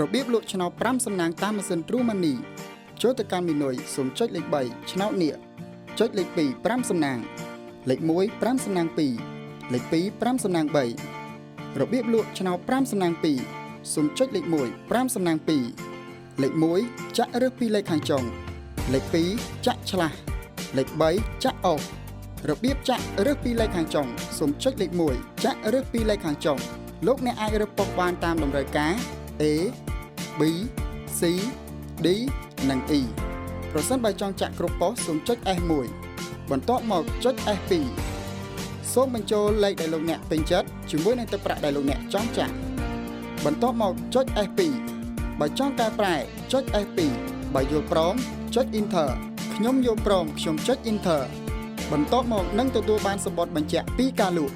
របៀបលក់ឆ្នោត5សំណាងតាមម៉ាស៊ីន True Money ចូលទៅកាន់មេនុយសូមចុចលេខ3ឆ្នោតនេះចុចលេខ2 5សំណាងលេខ1 5សំណាង2លេខ2 5សំណាង3របៀបលក់ឆ្នោត5សំណាង2សូមចុចលេខ1 5សំណាង2លេខ1ចាក់រើសពីលេខខាងចុងលេខ2ចាក់ឆ្លាស់លេខ3ចាក់អូសរបៀបចាក់រើសពីលេខខាងចុងសូមចុចលេខ1ចាក់រើសពីលេខខាងចុងលោកអ្នកអាចរើសប៉ុកបានតាមតម្រូវការ A B C D និង E ប្រសិនបើចង់ចាក់គ្រប់ប៉ុស្តិ៍សូមចុច S1 បន្ទាប់មកចុច S2 សូមបញ្ចូលលេខដែលលោកអ្នកពេញចិត្តជាមួយនឹងទឹកប្រាក់ដែលលោកអ្នកចង់ចាក់បន្ទាប់មកចុច S2 បើចង់កែប្រែចុច S2 បើយល់ព្រមចុច Enter ខ្ញុំយល់ព្រមខ្ញុំចុច Enter បន្ទាប់មកនឹងទទួលបានសំបុត្របញ្ជាក់ពីការលក់